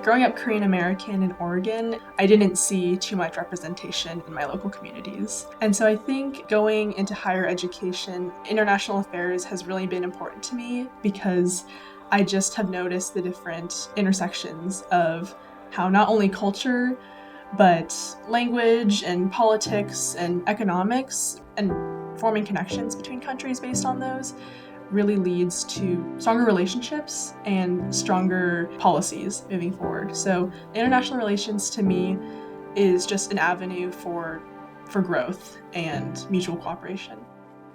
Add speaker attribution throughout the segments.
Speaker 1: Growing up Korean American in Oregon, I didn't see too much representation in my local communities. And so I think going into higher education, international affairs has really been important to me because I just have noticed the different intersections of how not only culture, but language and politics and economics and forming connections between countries based on those really leads to stronger relationships and stronger policies moving forward. So international relations to me is just an avenue for growth and mutual cooperation.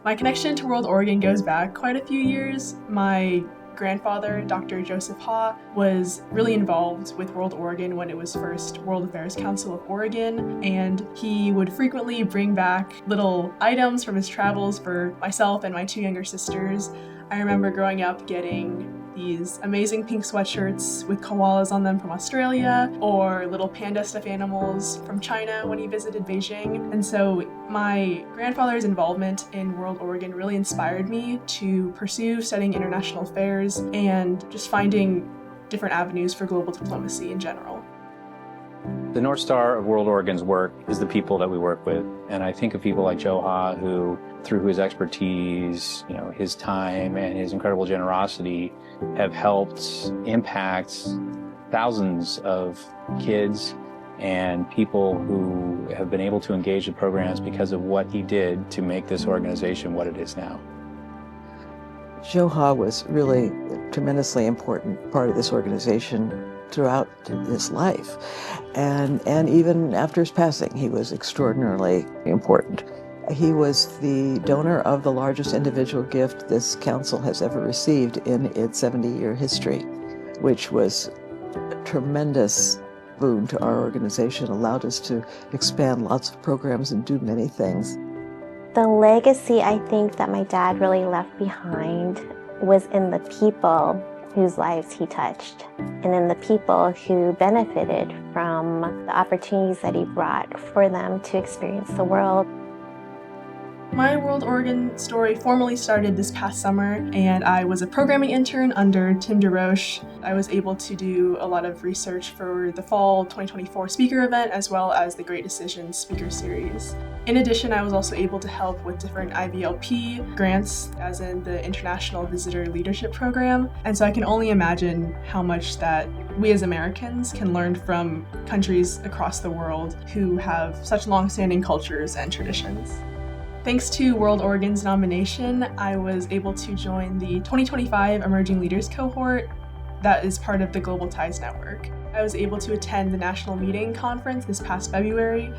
Speaker 1: My connection to WorldOregon goes back quite a few years. My grandfather, Dr. Joseph Ha, was really involved with WorldOregon when it was first World Affairs Council of Oregon, and he would frequently bring back little items from his travels for myself and my two younger sisters. I remember growing up getting these amazing pink sweatshirts with koalas on them from Australia, or little panda stuffed animals from China when he visited Beijing. And so my grandfather's involvement in WorldOregon really inspired me to pursue studying international affairs and just finding different avenues for global diplomacy in general.
Speaker 2: The North Star of WorldOregon's work is the people that we work with. And I think of people like Joe Ha, who, through his expertise, his time and his incredible generosity, have helped impact thousands of kids and people who have been able to engage in programs because of what he did to make this organization what it is now.
Speaker 3: Joe Ha was really a tremendously important part of this organization throughout his life. And even after his passing, he was extraordinarily important. He was the donor of the largest individual gift this council has ever received in its 70-year history, which was a tremendous boon to our organization, allowed us to expand lots of programs and do many things.
Speaker 4: The legacy I think that my dad really left behind was in the people whose lives he touched, and in the people who benefited from the opportunities that he brought for them to experience the world.
Speaker 1: My WorldOregon story formally started this past summer, and I was a programming intern under Tim DeRoche. I was able to do a lot of research for the fall 2024 speaker event, as well as the Great Decisions speaker series. In addition, I was also able to help with different IVLP grants, as in the International Visitor Leadership Program. And so I can only imagine how much that we as Americans can learn from countries across the world who have such long-standing cultures and traditions. Thanks to WorldOregon's nomination, I was able to join the 2025 Emerging Leaders Cohort that is part of the Global Ties Network. I was able to attend the National Meeting Conference this past February,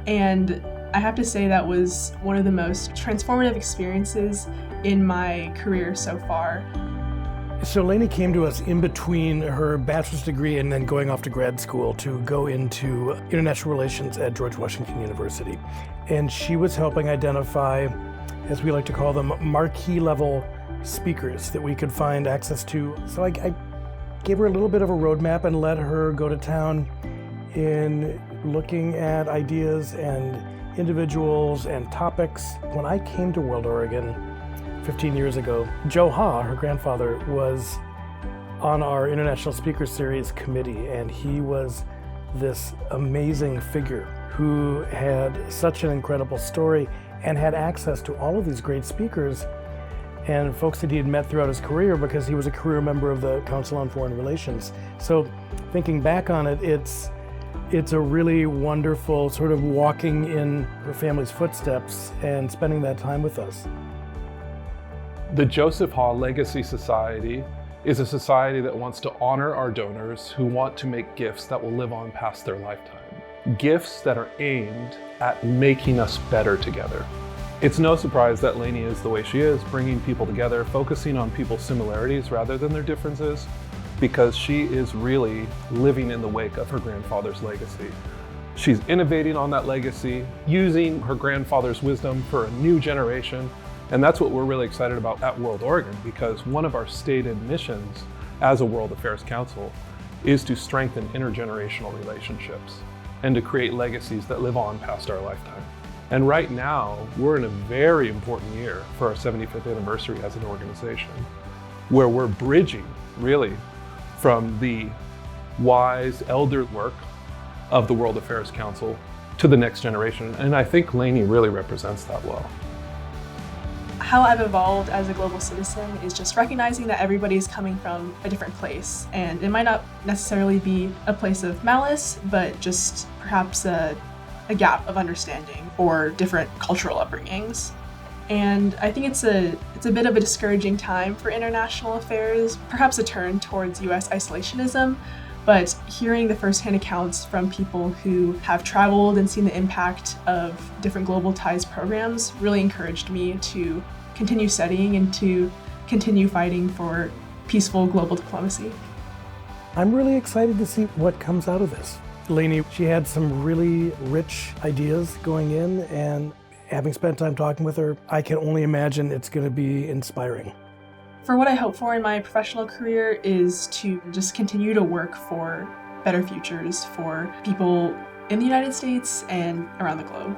Speaker 1: and I have to say that was one of the most transformative experiences in my career so far.
Speaker 5: So Lainey came to us in between her bachelor's degree and then going off to grad school to go into international relations at George Washington University. And she was helping identify, as we like to call them, marquee level speakers that we could find access to. So I gave her a little bit of a roadmap and let her go to town in looking at ideas and individuals and topics. When I came to WorldOregon 15 years ago, Joe Ha, her grandfather, was on our International Speaker Series committee, and he was this amazing figure who had such an incredible story and had access to all of these great speakers and folks that he had met throughout his career because he was a career member of the Council on Foreign Relations. So thinking back on it, it's a really wonderful sort of walking in her family's footsteps and spending that time with us.
Speaker 6: The Joseph Ha Legacy Society is a society that wants to honor our donors who want to make gifts that will live on past their lifetime. Gifts that are aimed at making us better together. It's no surprise that Lainey is the way she is, bringing people together, focusing on people's similarities rather than their differences, because she is really living in the wake of her grandfather's legacy. She's innovating on that legacy, using her grandfather's wisdom for a new generation. And that's what we're really excited about at WorldOregon, because one of our stated missions as a World Affairs Council is to strengthen intergenerational relationships and to create legacies that live on past our lifetime. And right now, we're in a very important year for our 75th anniversary as an organization, where we're bridging really from the wise elder work of the World Affairs Council to the next generation. And I think Lainey really represents that well.
Speaker 1: How I've evolved as a global citizen is just recognizing that everybody is coming from a different place, and it might not necessarily be a place of malice, but just perhaps a gap of understanding or different cultural upbringings. And I think it's a bit of a discouraging time for international affairs, perhaps a turn towards US isolationism, but hearing the firsthand accounts from people who have traveled and seen the impact of different global ties programs really encouraged me to continue studying and to continue fighting for peaceful global diplomacy.
Speaker 5: I'm really excited to see what comes out of this. Lainey, she had some really rich ideas going in, and having spent time talking with her, I can only imagine it's going to be inspiring.
Speaker 1: For what I hope for in my professional career is to just continue to work for better futures for people in the United States and around the globe.